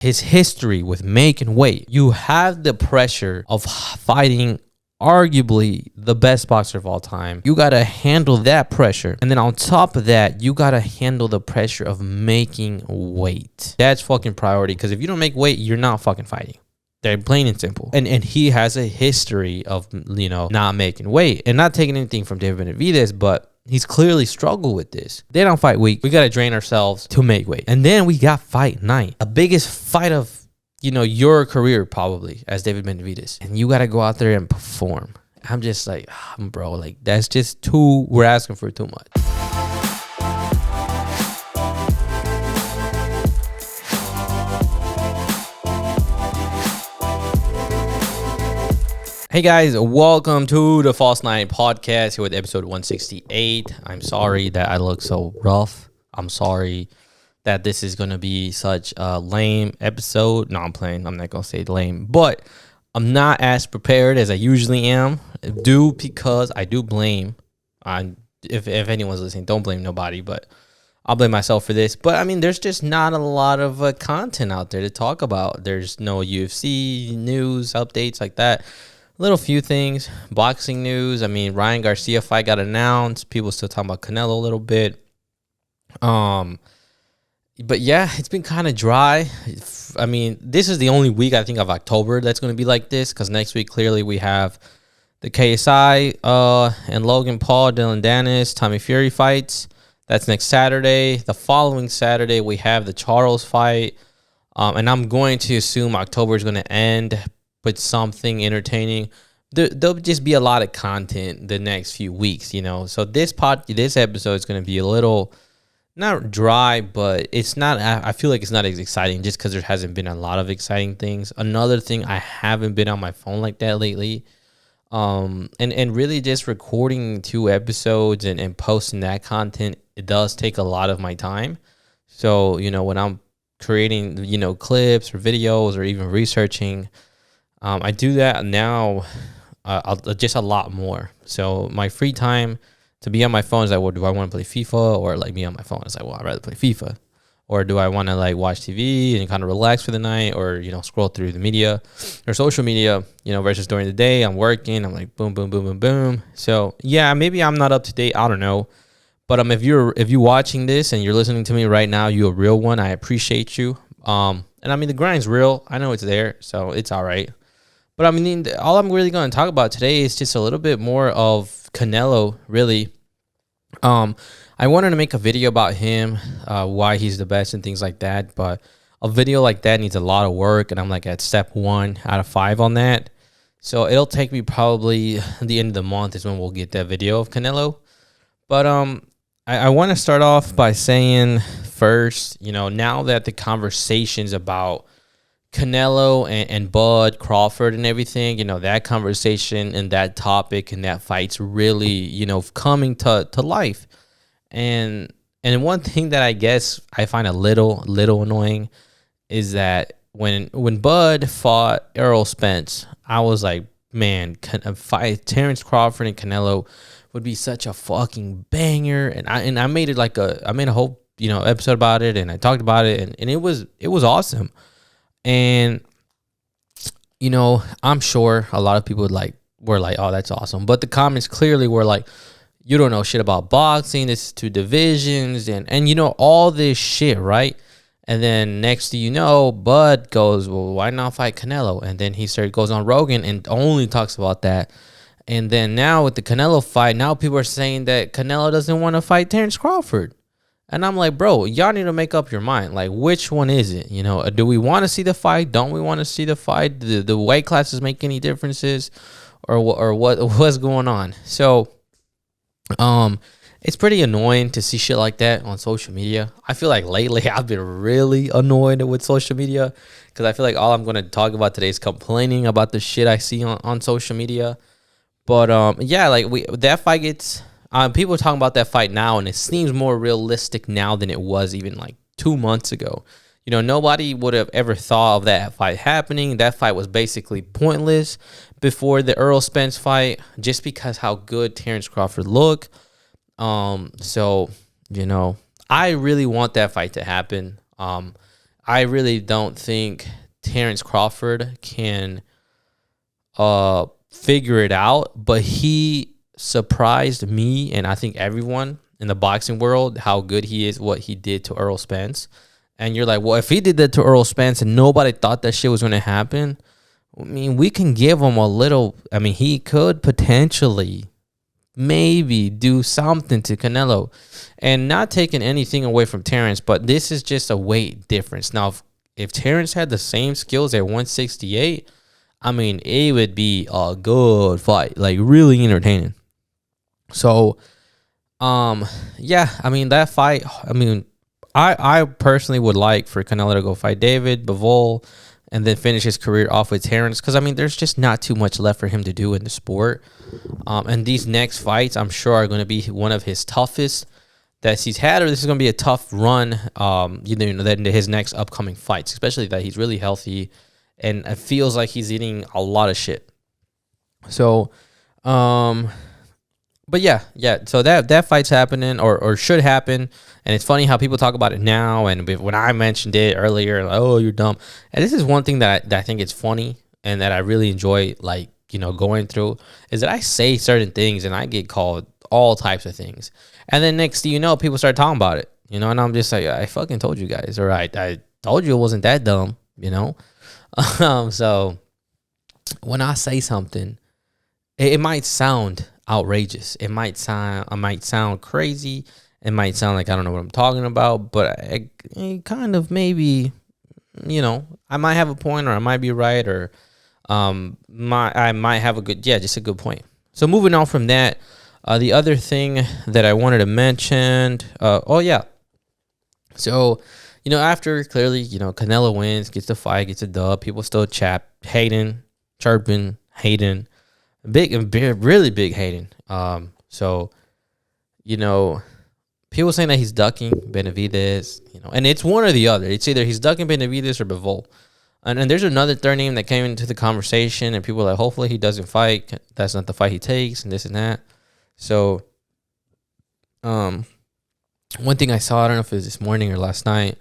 his history with making weight, you have the pressure of fighting arguably the best boxer of all time. You got to handle that pressure. And then on top of that, you got to handle the pressure of making weight. That's fucking priority, because if you don't make weight, you're not fucking fighting. They're plain and simple. And he has a history of, not making weight, and not taking anything from David Benavidez, but he's clearly struggled with this. They don't fight week. We got to drain ourselves to make weight. And then we got fight night, the biggest fight of your career probably, as David Benavidez, and you got to go out there and perform. I'm just like, bro, like that's just we're asking for too much. Hey guys, welcome to the False Night Podcast here with episode 168. I'm sorry that I look so rough. I'm sorry that this is going to be such a lame episode. No, I'm playing. I'm not going to say lame, but I'm not as prepared as I usually am, because I do blame, if anyone's listening, don't blame nobody, but I'll blame myself for this. But I mean, there's just not a lot of content out there to talk about. There's no UFC news, updates like that. Little few things, boxing news. I mean, Ryan Garcia fight got announced. People still talking about Canelo a little bit. But yeah, it's been kind of dry. I mean, this is the only week I think of October that's going to be like this, because next week clearly we have the KSI and Logan Paul, Dylan Dennis, Tommy Fury fights. That's next Saturday. The following Saturday we have the Charles fight, and I'm going to assume October is going to end with something entertaining. There'll just be a lot of content the next few weeks, So this episode is going to be a little, not dry, but it's not. I feel like it's not as exciting just because there hasn't been a lot of exciting things. Another thing, I haven't been on my phone like that lately, and really just recording 2 episodes and posting that content, it does take a lot of my time. So when I'm creating clips or videos or even researching, I do that now just a lot more. So my free time to be on my phone is like, well, do I want to play FIFA? Or like be on my phone, it's like, well, I'd rather play FIFA. Or do I want to like watch TV and kind of relax for the night, or scroll through the media or social media, versus during the day I'm working, I'm like boom, boom, boom, boom, boom. So yeah, maybe I'm not up to date, I don't know. But if you're watching this and you're listening to me right now, you're a real one. I appreciate you. And I mean, the grind's real. I know it's there, so it's all right. But I mean, all I'm really going to talk about today is just a little bit more of Canelo, really. I wanted to make a video about him, why he's the best and things like that. But a video like that needs a lot of work, and I'm like at step 1 out of 5 on that. So it'll take me probably the end of the month is when we'll get that video of Canelo. But I want to start off by saying first, now that the conversations about Canelo and Bud Crawford and everything, that conversation and that topic and that fight's really, coming to life. And one thing that I guess I find a little annoying is that when Bud fought Errol Spence, I was like, man, fight Terrence Crawford and Canelo would be such a fucking banger. And I made it I made a whole episode about it, and I talked about it, and it was awesome. And I'm sure a lot of people were like, oh, that's awesome, but the comments clearly were like, you don't know shit about boxing, this is 2 divisions, and all this shit, right? And then next thing you know, Bud goes, well, why not fight Canelo? And then he goes on Rogan and only talks about that. And then now with the Canelo fight, now people are saying that Canelo doesn't want to fight Terrence Crawford. And I'm like, bro, y'all need to make up your mind. Like, which one is it? Do we want to see the fight? Don't we want to see the fight? The weight classes make any differences, or what's going on? So, it's pretty annoying to see shit like that on social media. I feel like lately I've been really annoyed with social media, because I feel like all I'm going to talk about today is complaining about the shit I see on social media. But yeah, like that fight gets. People are talking about that fight now, and it seems more realistic now than it was even like 2 months ago. Nobody would have ever thought of that fight happening. That fight was basically pointless before the Errol Spence fight, just because how good Terrence Crawford looked. So, I really want that fight to happen. I I really don't think Terrence Crawford can figure it out, but he surprised me and I think everyone in the boxing world how good he is, what he did to Errol Spence. And you're like, well, if he did that to Errol Spence and nobody thought that shit was going to happen, I mean, we can give him a little. I mean, he could potentially maybe do something to Canelo, and not taking anything away from Terrence, but this is just a weight difference. Now, if Terrence had the same skills at 168, I mean, it would be a good fight, like really entertaining. So, yeah, I mean, that fight, I mean, I personally would like for Canelo to go fight David Bivol and then finish his career off with Terrence, because I mean, there's just not too much left for him to do in the sport. And these next fights, I'm sure, are going to be one of his toughest that he's had, or this is going to be a tough run. You know, that his next upcoming fights, especially that he's really healthy and it feels like he's eating a lot of shit. So, but yeah. So that fight's happening or should happen, and it's funny how people talk about it now. And when I mentioned it earlier, like, oh, you're dumb. And this is one thing that I think it's funny and that I really enjoy, like, you know, going through, is that I say certain things and I get called all types of things, and then next thing you know, people start talking about it, you know, and I'm just like, I fucking told you guys, or I told you it wasn't that dumb, you know. So when I say something, it might sound outrageous. I might sound crazy. It might sound like I don't know what I'm talking about, but I kind of maybe, you know, I might have a point, or I might be right, or I might have just a good point. So moving on from that, the other thing that I wanted to mention, so, you know, after clearly, you know, Canelo wins, gets the fight, gets a dub, people still chirping, hating, really big hating. So, you know, people saying that he's ducking Benavidez, you know, and it's one or the other. It's either he's ducking Benavidez or Bivol. And there's another third name that came into the conversation, and people are like, hopefully he doesn't fight. That's not the fight he takes, and this and that. So, one thing I saw, I don't know if it was this morning or last night,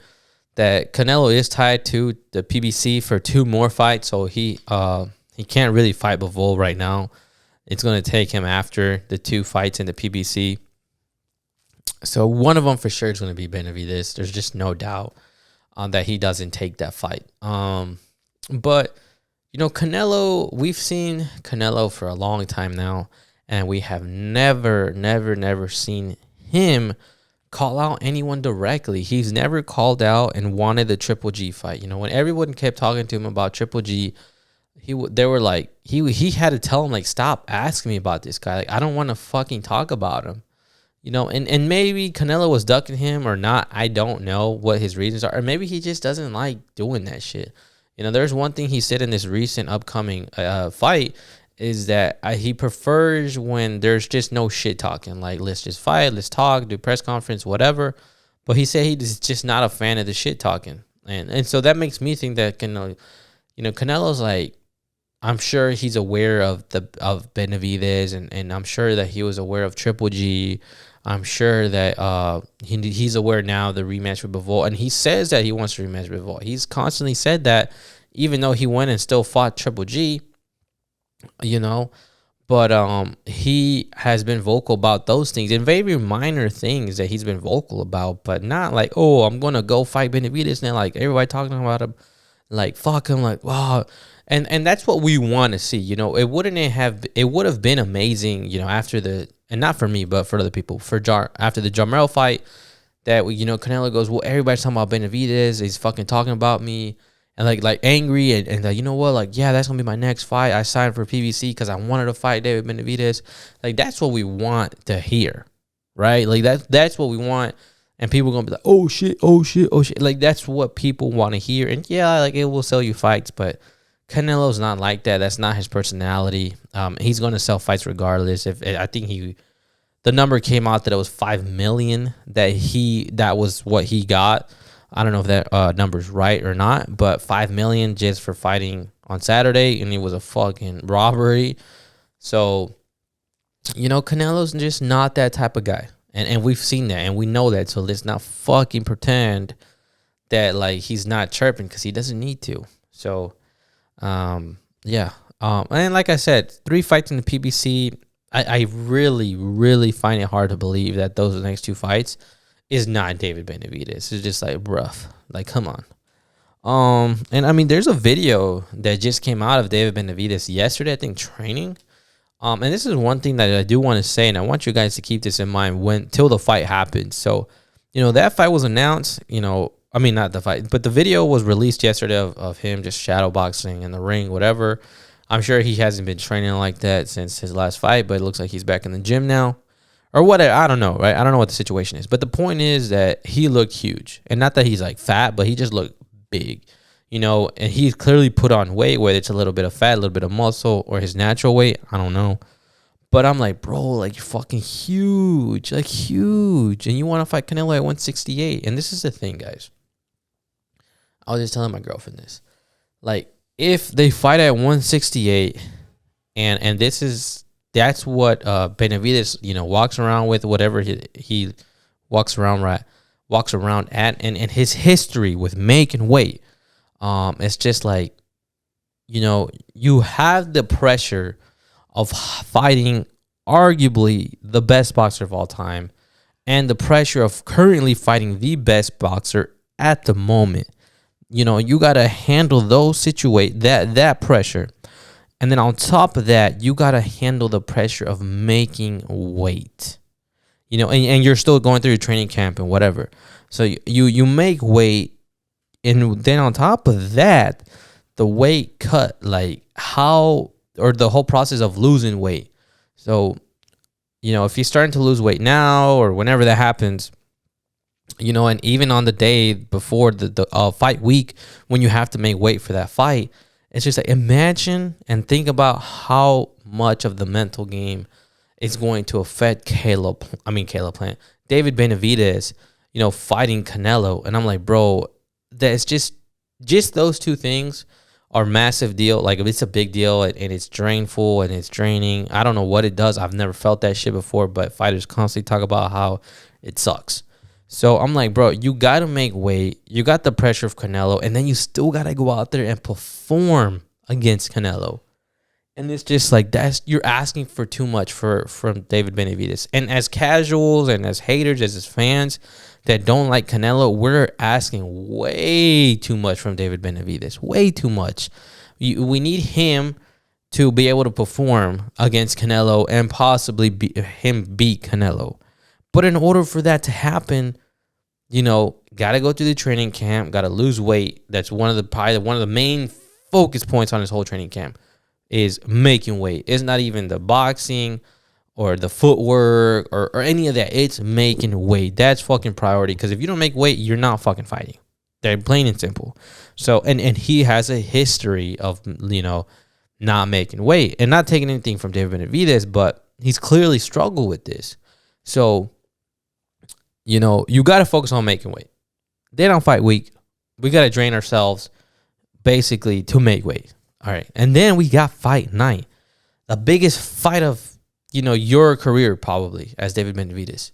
that Canelo is tied to the PBC for 2 more fights, so he can't really fight Bivol right now. It's going to take him after the 2 fights in the PBC. So one of them for sure is going to be Benavidez. There's just no doubt that he doesn't take that fight. But, you know, Canelo, we've seen Canelo for a long time now, and we have never seen him call out anyone directly. He's never called out and wanted the Triple G fight. You know, when everyone kept talking to him about Triple G, they were like, he had to tell him, like, stop asking me about this guy. Like, I don't want to fucking talk about him. You know, and maybe Canelo was ducking him or not. I don't know what his reasons are. Or maybe he just doesn't like doing that shit. You know, there's one thing he said in this recent upcoming fight is that he prefers when there's just no shit talking. Like, let's just fight, let's talk, do press conference, whatever. But he said he's just not a fan of the shit talking. And so that makes me think that, Canelo's like, I'm sure he's aware of Benavidez, and I'm sure that he was aware of Triple G. I'm sure that he's aware now of the rematch with Bivol, and he says that he wants to rematch with Bivol. He's constantly said that, even though he went and still fought Triple G, you know. But he has been vocal about those things, and very minor things that he's been vocal about, but not like, oh, I'm gonna go fight Benavidez now. Like, everybody talking about him, like, fuck him, like, wow. And that's what we want to see. You know, it would have been amazing, you know, after and not for me, but for other people, after the Jamel fight, that, you know, Canelo goes, well, everybody's talking about Benavidez, he's fucking talking about me, and like angry, and you know what, like, yeah, that's gonna be my next fight. I signed for PBC because I wanted to fight David Benavidez. Like, that's what we want to hear, right? Like, that's what we want. And people are going to be like, oh shit. Like, that's what people want to hear. And yeah, like, it will sell you fights, but Canelo's not like that. That's not his personality. He's going to sell fights regardless. I think the number came out that it was 5 million that was what he got. I don't know if that number's right or not, but 5 million just for fighting on Saturday, and it was a fucking robbery. So, you know, Canelo's just not that type of guy. And we've seen that, and we know that. So let's not fucking pretend that like he's not chirping because he doesn't need to. So, yeah. And like I said, 3 fights in the PBC. I really, really find it hard to believe that those next 2 fights is not David Benavidez. It's just like rough. Like, come on. And I mean, there's a video that just came out of David Benavidez yesterday, I think, training. And this is one thing that I do want to say, and I want you guys to keep this in mind till the fight happens. So, that fight was announced, I mean, not the fight, but the video was released yesterday of him just shadow boxing in the ring, whatever. I'm sure he hasn't been training like that since his last fight, but it looks like he's back in the gym now. Or what, I don't know, right? I don't know what the situation is. But the point is that he looked huge. And not that he's like fat, but he just looked big, and he's clearly put on weight, whether it's a little bit of fat, a little bit of muscle, or his natural weight. I don't know. But I'm like, bro, like, you're fucking huge, like huge. And you want to fight Canelo at 168. And this is the thing, guys. I was just telling my girlfriend this. Like, if they fight at 168, and that's what Benavidez, walks around with, whatever he walks around at, and his history with making weight, it's just like, you have the pressure of fighting arguably the best boxer of all time, and the pressure of currently fighting the best boxer at the moment. You got to handle that pressure. And then on top of that, you got to handle the pressure of making weight. And you're still going through your training camp and whatever. So you make weight, and then on top of that, the weight cut, like or the whole process of losing weight. So, if you're starting to lose weight now or whenever that happens, and even on the day before the fight week, when you have to make weight for that fight, it's just like, imagine and think about how much of the mental game is going to affect David Benavidez, fighting Canelo. And I'm like, bro, that's just those 2 things are massive deal. Like, it's a big deal, and it's drainful and it's draining. I don't know what it does. I've never felt that shit before, but fighters constantly talk about how it sucks. So I'm like, bro, you got to make weight. You got the pressure of Canelo, and then you still got to go out there and perform against Canelo. And it's just like, you're asking for too much from David Benavidez. And as casuals and as haters, as his fans that don't like Canelo, we're asking way too much from David Benavidez. Way too much. We need him to be able to perform against Canelo and possibly beat Canelo. But in order for that to happen, got to go through the training camp, got to lose weight. That's one of the main focus points on his whole training camp is making weight. It's not even the boxing or the footwork or any of that. It's making weight. That's fucking priority, because if you don't make weight, you're not fucking fighting. They're plain and simple. So, and he has a history of, not making weight, and not taking anything from David Benavidez, but he's clearly struggled with this. So, you got to focus on making weight. Then on fight week, we got to drain ourselves basically to make weight. All right. And then we got fight night, the biggest fight of, your career probably as David Benavidez,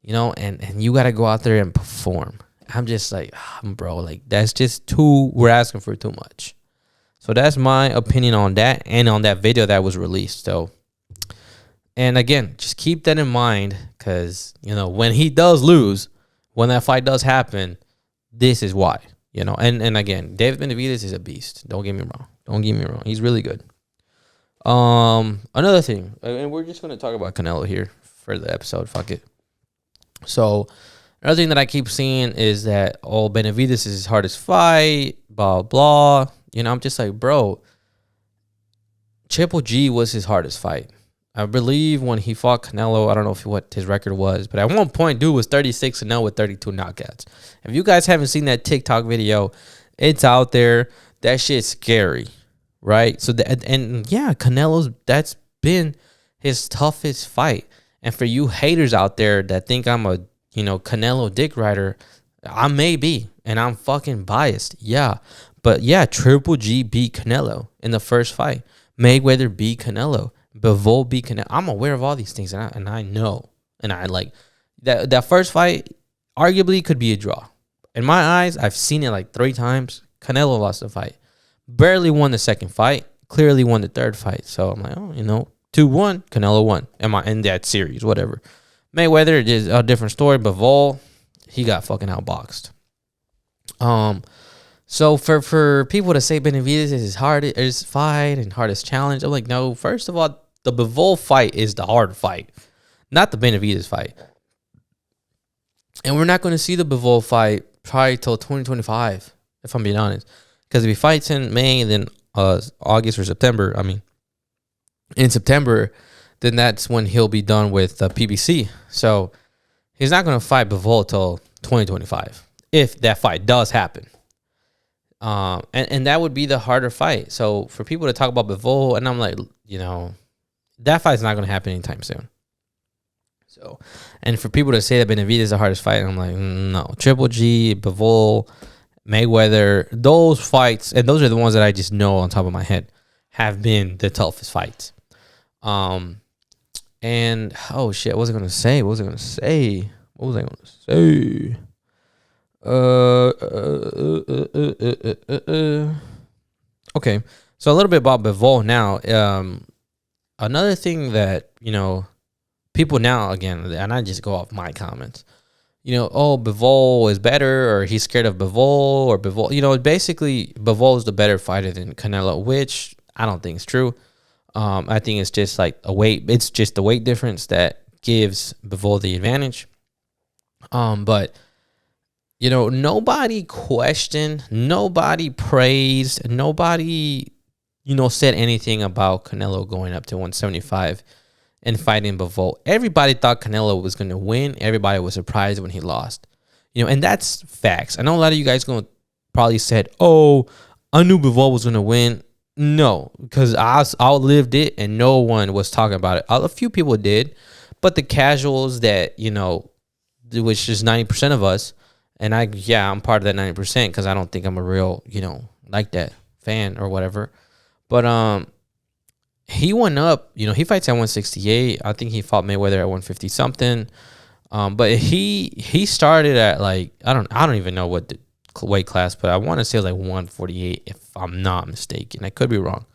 and you got to go out there and perform. I'm just like, bro, like, that's just we're asking for too much. So that's my opinion on that and on that video that was released. So, and again, just keep that in mind, because, when he does lose, when that fight does happen, this is why, and again, David Benavidez is a beast. Don't get me wrong. He's really good. Another thing, and we're just going to talk about Canelo here for the episode. Fuck it. So another thing that I keep seeing is that, Benavidez is his hardest fight, blah, blah. I'm just like, bro, Triple G was his hardest fight. I believe when he fought Canelo, I don't know what his record was, but at one point, dude was 36-0 with 32 knockouts. If you guys haven't seen that TikTok video, it's out there. That shit's scary, right? So Canelo's, that's been his toughest fight. And for you haters out there that think I'm a Canelo dick rider, I may be, and I'm fucking biased, yeah. But yeah, Triple G beat Canelo in the first fight. Mayweather beat Canelo. Bivol beat Canelo. I'm aware of all these things, and I know, and I like that first fight arguably could be a draw. in my eyes, I've seen it like 3 times. Canelo lost the fight. Barely won the second fight. Clearly won the third fight. So I'm like, 2-1, Canelo won. In that series, whatever. Mayweather is a different story. Bivol, he got fucking outboxed. So for people to say Benavidez is his hardest fight and hardest challenge, I'm like, no. First of all, the Bivol fight is the hard fight, not the Benavidez fight. And we're not going to see the Bivol fight probably till 2025, if I'm being honest. Because if he fights in May, then August or September, in September, then that's when he'll be done with PBC. So he's not going to fight Bivol till 2025, if that fight does happen. And that would be the harder fight. So for people to talk about Bivol, and I'm like, that fight's not going to happen anytime soon. So, and for people to say that Benavidez is the hardest fight, I'm like, no. Triple G, Bivol, Mayweather, those fights, and those are the ones that I just know on top of my head, have been the toughest fights. And oh shit, what was I gonna say? Okay, so a little bit about Bivol now. Another thing that people now, again, and I just go off my comments, Bivol is better, or he's scared of Bivol, or Bivol, basically Bivol is the better fighter than Canelo, which I don't think is true. I think it's just like it's just the weight difference that gives Bivol the advantage. But nobody questioned, nobody praised, nobody, said anything about Canelo going up to 175 and fighting Bivol. Everybody thought Canelo was going to win. Everybody was surprised when he lost. And that's facts. I know a lot of you guys going to probably said, oh, I knew Bivol was going to win. No, because I outlived it and no one was talking about it. A few people did, but the casuals that, which is 90% of us, and I'm part of that 90% because I don't think I'm a real, like that fan or whatever. But he went up, he fights at 168. I think he fought Mayweather at 150 something. But he started at like, I don't even know what the weight class, but I want to say it was like 148 if I'm not mistaken. I could be wrong.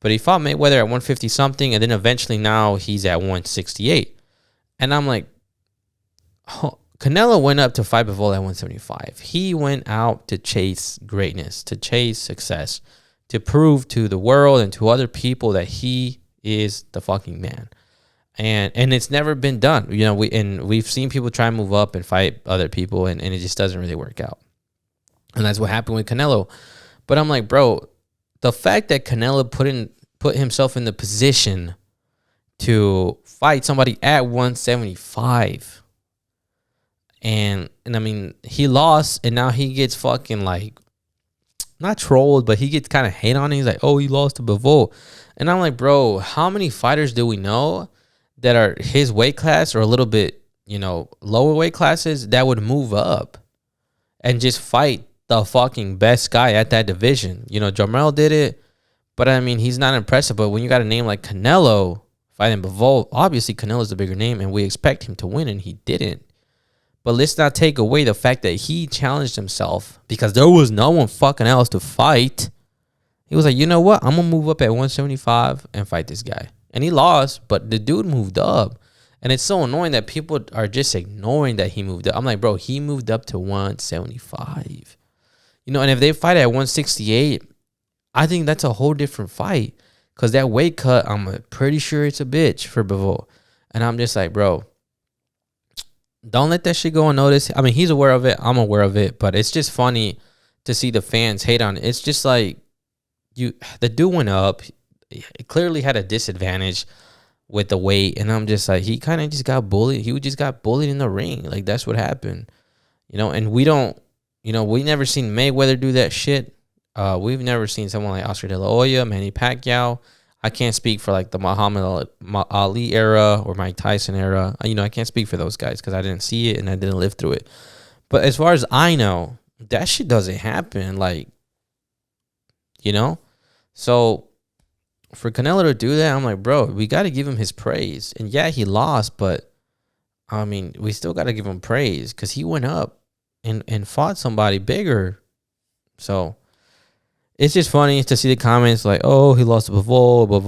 But he fought Mayweather at 150 something, and then eventually now he's at 168. And I'm like, Canelo went up to fight Bivol at 175. He went out to chase greatness, to chase success, to prove to the world and to other people that he is the fucking man. And it's never been done. We've seen people try and move up and fight other people, and it just doesn't really work out. And that's what happened with Canelo. But I'm like, bro, the fact that Canelo put himself in the position to fight somebody at 175, and I mean, he lost, and now he gets fucking like, not trolled, but he gets kind of hate on it. He's like, oh, he lost to Bivol. And I'm like, bro, how many fighters do we know that are his weight class or a little bit, lower weight classes that would move up and just fight the fucking best guy at that division? Jamel did it, but I mean, he's not impressive. But when you got a name like Canelo fighting Bivol, obviously Canelo's the bigger name, and we expect him to win, and he didn't. But let's not take away the fact that he challenged himself because there was no one fucking else to fight. He was like, you know what? I'm going to move up at 175 and fight this guy. And he lost, but the dude moved up. And it's so annoying that people are just ignoring that he moved up. I'm like, bro, he moved up to 175. And if they fight at 168, I think that's a whole different fight. Because that weight cut, I'm pretty sure it's a bitch for Bivol. And I'm just like, bro, don't let that shit go unnoticed. I mean, he's aware of it. I'm aware of it. But it's just funny to see the fans hate on it. It's just like, the dude went up. He clearly had a disadvantage with the weight. And I'm just like, he kind of just got bullied. He just got bullied in the ring. Like, that's what happened. And we don't, we never seen Mayweather do that shit. We've never seen someone like Oscar De La Hoya, Manny Pacquiao. I can't speak for like the Muhammad Ali era or Mike Tyson era. I can't speak for those guys because I didn't see it and I didn't live through it. But as far as I know, that shit doesn't happen. Like, So for Canelo to do that, I'm like, bro, we got to give him his praise. And yeah, he lost, but I mean, we still got to give him praise because he went up and fought somebody bigger. So it's just funny to see the comments like, oh, he lost to Bivol,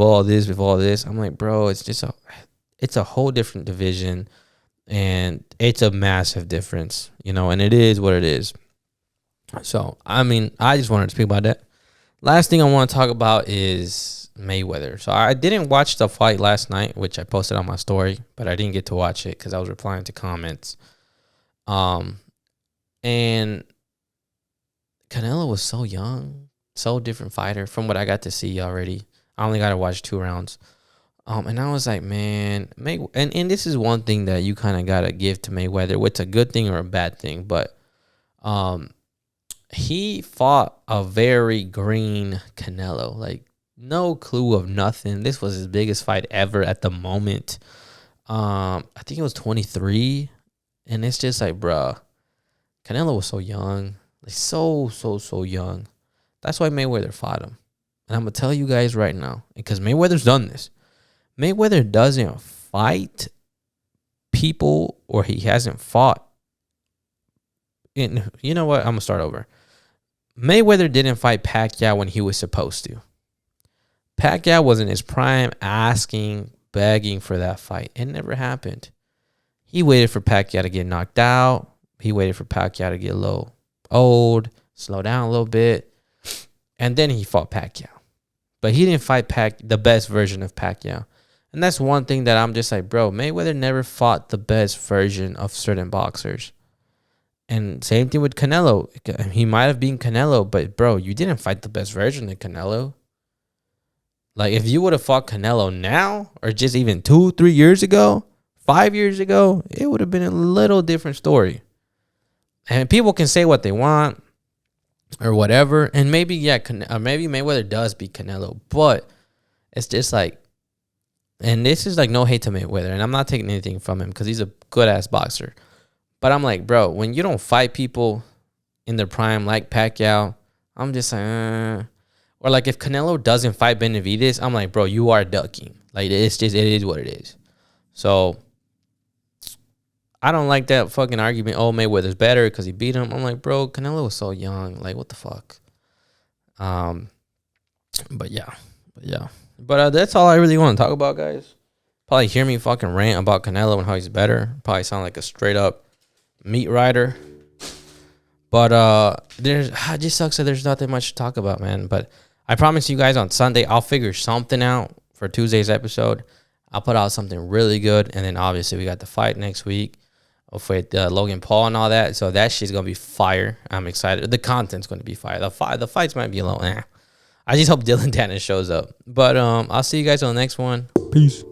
all this. I'm like, bro, it's a whole different division, and it's a massive difference, and it is what it is. So, I mean, I just wanted to speak about that. Last thing I want to talk about is Mayweather. So I didn't watch the fight last night, which I posted on my story, but I didn't get to watch it because I was replying to comments. And Canelo was so young, so different fighter from what I got to see already. I only got to watch 2 rounds. And I was like, man, and this is one thing that you kind of got to give to Mayweather, what's a good thing or a bad thing, but he fought a very green Canelo, like no clue of nothing. This was his biggest fight ever at the moment. I think it was 23, and it's just like, bruh, Canelo was so young, like so young. That's why Mayweather fought him. And I'm gonna tell you guys right now, because Mayweather's done this. Mayweather doesn't fight people, or he hasn't fought. You know what? I'm gonna start over. Mayweather didn't fight Pacquiao when he was supposed to. Pacquiao was in his prime, begging for that fight. It never happened. He waited for Pacquiao to get knocked out. He waited for Pacquiao to get a little old, slow down a little bit, and then he fought Pacquiao. But he didn't fight the best version of Pacquiao. And that's one thing that I'm just like, bro, Mayweather never fought the best version of certain boxers. And same thing with Canelo. He might have been Canelo, but, bro, you didn't fight the best version of Canelo. Like, if you would have fought Canelo now, or just even 2-3 years ago, 5 years ago, it would have been a little different story. And people can say what they want or whatever. And maybe, maybe Mayweather does beat Canelo. But it's just like, and this is like no hate to Mayweather, and I'm not taking anything from him because he's a good-ass boxer. But I'm like, bro, when you don't fight people in their prime like Pacquiao, I'm just like, Or like if Canelo doesn't fight Benavidez, I'm like, bro, you are ducking. Like, it is what it is. So I don't like that fucking argument, oh, Mayweather's better because he beat him. I'm like, bro, Canelo was so young. Like, what the fuck? But yeah. But that's all I really want to talk about, guys. Probably hear me fucking rant about Canelo and how he's better. Probably sound like a straight up meat rider. But it just sucks that there's nothing much to talk about, man. But I promise you guys on Sunday, I'll figure something out for Tuesday's episode. I'll put out something really good. And then obviously we got the fight next week with Logan Paul and all that. So that shit's going to be fire. I'm excited. The content's going to be fire. The fights might be a little I just hope Dylan Dennis shows up. But I'll see you guys on the next one. Peace.